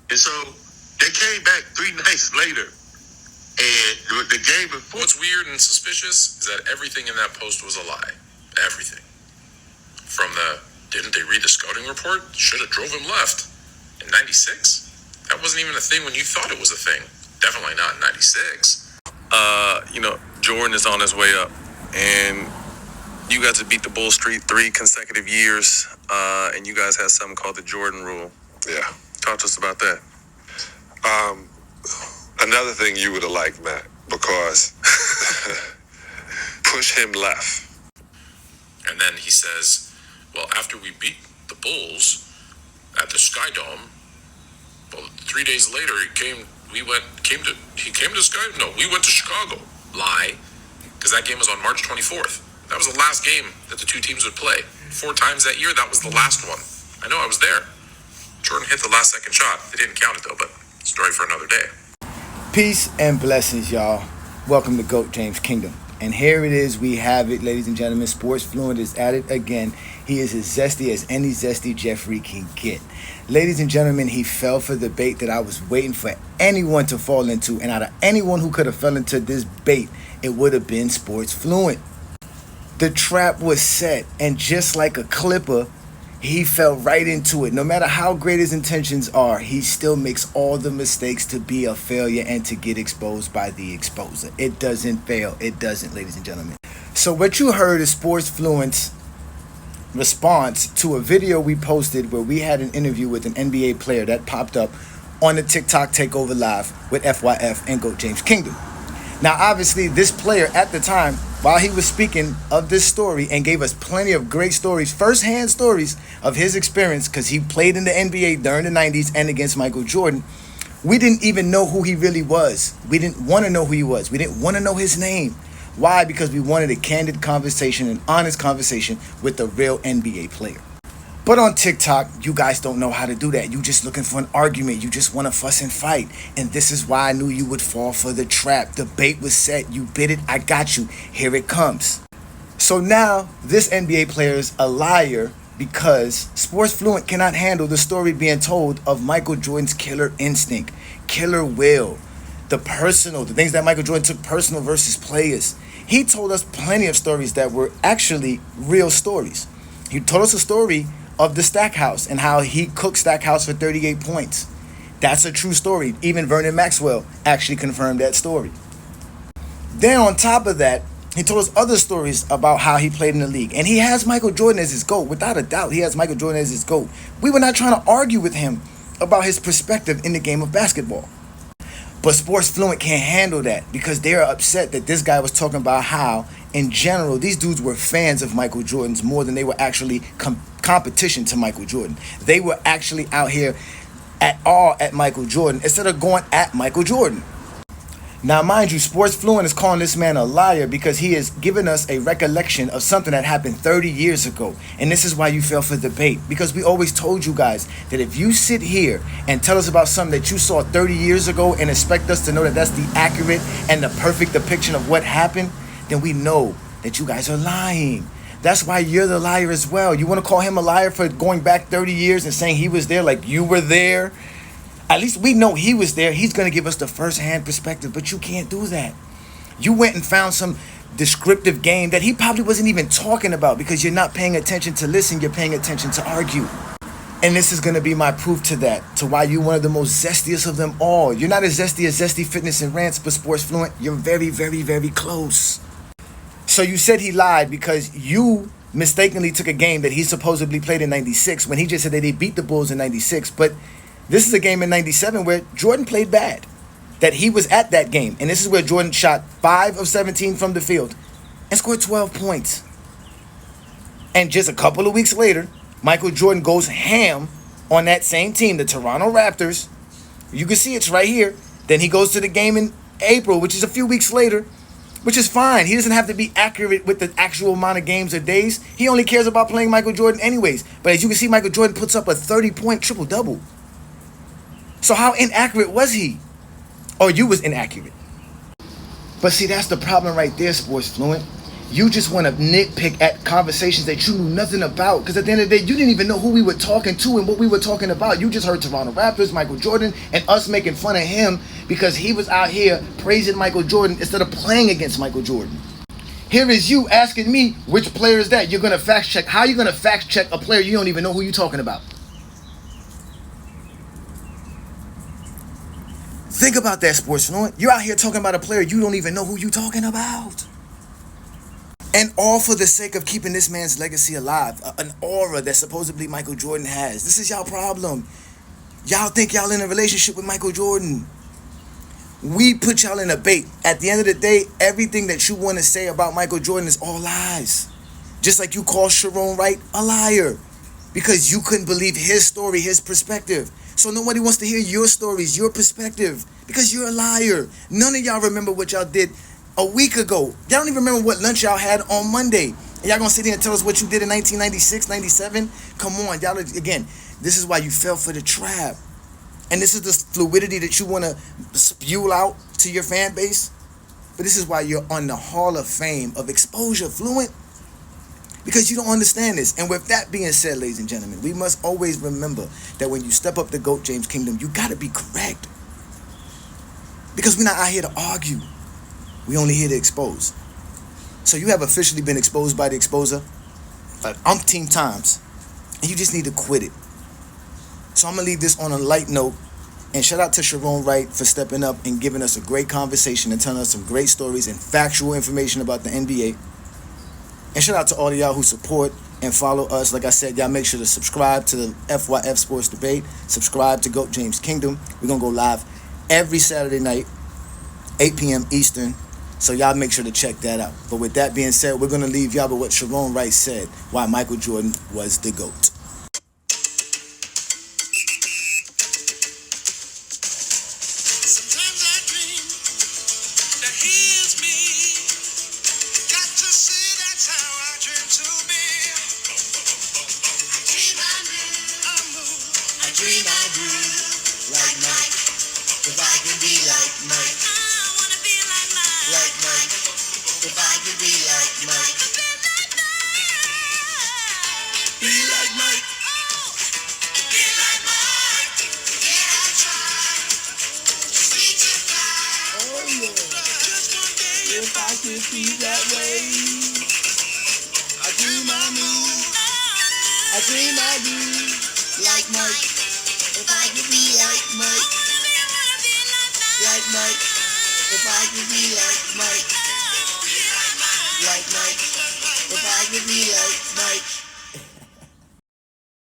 And so they came back 3 nights later. And the game before. What's weird and suspicious is that everything in that post was a lie. Everything. From the, didn't they read the scouting report? Should have drove him left. In 96? That wasn't even a thing when you thought it was a thing. Definitely not in 96. Jordan is on his way up. And you guys have beat the Bull Street 3 consecutive years. And you guys have something called the Jordan Rule. Yeah. Talk to us about that. Another thing you would have liked, Matt, because push him left. And then he says, well, after we beat the Bulls at the Sky Dome, well, 3 days later we went to Chicago. Lie, because that game was on March 24th. That was the last game that the two teams would play. 4 times that year, that was the last one. I know, I was there. Jordan hit the last second shot. They didn't count it though, but story for another day. Peace and blessings, y'all. Welcome to GOAT James Kingdom. And here it is, we have it, ladies and gentlemen. Sports Fluent is at it again. He is as zesty as any zesty Jeffrey can get. Ladies and gentlemen, he fell for the bait that I was waiting for anyone to fall into. And out of anyone who could have fell into this bait, it would have been Sports Fluent. The trap was set, and just like a clipper, he fell right into it. No matter how great his intentions are, he still makes all the mistakes to be a failure and to get exposed by the exposer. It doesn't fail. It doesn't, ladies and gentlemen. So what you heard is Sports Fluent's response to a video we posted where we had an interview with an NBA player that popped up on the TikTok Takeover Live with FYF and GOAT James Kingdom. Now, obviously, this player at the time, while he was speaking of this story and gave us plenty of great stories, first-hand stories of his experience, because he played in the NBA during the 90s and against Michael Jordan, we didn't even know who he really was. We didn't want to know who he was. We didn't want to know his name. Why? Because we wanted a candid conversation, an honest conversation with a real NBA player. But on TikTok, you guys don't know how to do that. You just looking for an argument. You just want to fuss and fight. And this is why I knew you would fall for the trap. The bait was set. You bit it. I got you. Here it comes. So now this NBA player is a liar because Sports Fluent cannot handle the story being told of Michael Jordan's killer instinct, killer will, the things that Michael Jordan took personal versus players. He told us plenty of stories that were actually real stories. He told us a story of the Stackhouse and how he cooked Stackhouse for 38 points. That's a true story. Even Vernon Maxwell actually confirmed that story. Then on top of that, he told us other stories about how he played in the league. And he has Michael Jordan as his GOAT. Without a doubt, he has Michael Jordan as his GOAT. We were not trying to argue with him about his perspective in the game of basketball. But Sports Fluent can't handle that because they are upset that this guy was talking about how, in general, these dudes were fans of Michael Jordan's more than they were actually competition to Michael Jordan. They were actually out here at Michael Jordan instead of going at Michael Jordan. Now, mind you, Sports Fluent is calling this man a liar because he has given us a recollection of something that happened 30 years ago. And this is why you fell for the bait. Because we always told you guys that if you sit here and tell us about something that you saw 30 years ago and expect us to know that that's the accurate and the perfect depiction of what happened, then we know that you guys are lying. That's why you're the liar as well. You want to call him a liar for going back 30 years and saying he was there like you were there? At least we know he was there. He's going to give us the first-hand perspective, but you can't do that. You went and found some descriptive game that he probably wasn't even talking about because you're not paying attention to listen, you're paying attention to argue. And this is going to be my proof to that, to why you're one of the most zestiest of them all. You're not as zesty as Zesty Fitness and Rants, but Sports Fluent, you're very, very, very close. So you said he lied because you mistakenly took a game that he supposedly played in 96 when he just said that they beat the Bulls in 96, but this is a game in 97 where Jordan played bad, that he was at that game. And this is where Jordan shot 5 of 17 from the field and scored 12 points. And just a couple of weeks later, Michael Jordan goes ham on that same team, the Toronto Raptors. You can see it's right here. Then he goes to the game in April, which is a few weeks later, which is fine. He doesn't have to be accurate with the actual amount of games or days. He only cares about playing Michael Jordan anyways. But as you can see, Michael Jordan puts up a 30-point triple-double. So how inaccurate was he? Or you was inaccurate. But see, that's the problem right there, Sports Fluent. You just want to nitpick at conversations that you knew nothing about. Because at the end of the day, you didn't even know who we were talking to and what we were talking about. You just heard Toronto Raptors, Michael Jordan, and us making fun of him because he was out here praising Michael Jordan instead of playing against Michael Jordan. Here is you asking me, which player is that? You're going to fact check. How are you going to fact check a player you don't even know who you're talking about? Think about that, Sports Fluent. You're out here talking about a player you don't even know who you're talking about. And all for the sake of keeping this man's legacy alive. An aura that supposedly Michael Jordan has. This is y'all problem. Y'all think y'all in a relationship with Michael Jordan. We put y'all in a bait. At the end of the day, everything that you want to say about Michael Jordan is all lies. Just like you call Sharon Wright a liar. Because you couldn't believe his story, his perspective. So nobody wants to hear your stories, your perspective. Because you're a liar. None of y'all remember what y'all did a week ago. Y'all don't even remember what lunch y'all had on Monday. And y'all gonna sit here and tell us what you did in 1996, 97? Come on, y'all, again, this is why you fell for the trap. And this is the fluidity that you want to spew out to your fan base. But this is why you're on the Hall of Fame of exposure, Fluent. Because you don't understand this. And with that being said, ladies and gentlemen, we must always remember that when you step up the GOAT James Kingdom, you got to be correct. Because we're not out here to argue. We only here to expose. So you have officially been exposed by the exposer like umpteen times. And you just need to quit it. So I'm going to leave this on a light note. And shout out to Sharon Wright for stepping up and giving us a great conversation and telling us some great stories and factual information about the NBA. And shout out to all of y'all who support and follow us. Like I said, y'all make sure to subscribe to the FYF Sports Debate. Subscribe to GOAT James Kingdom. We're going to go live every Saturday night, 8 p.m. Eastern. So y'all make sure to check that out. But with that being said, we're going to leave y'all with what Sharon Wright said, why Michael Jordan was the GOAT. Sometimes I dream that he is me. Got to see that's how I dream to be. I dream I move. I dream I groove. Like Mike. If I could be like Mike. I wanna be like Mike. Like Mike. If I could be like Mike. Be like Mike. Be like Mike. Yeah, I try. Sweet to fly. Oh yeah. Just one day if I could be that way. I dream I move. I dream I do. Like Mike. If I could be like Mike. Like Mike. If I could be like Mike. Like Mike. If I could be like Mike.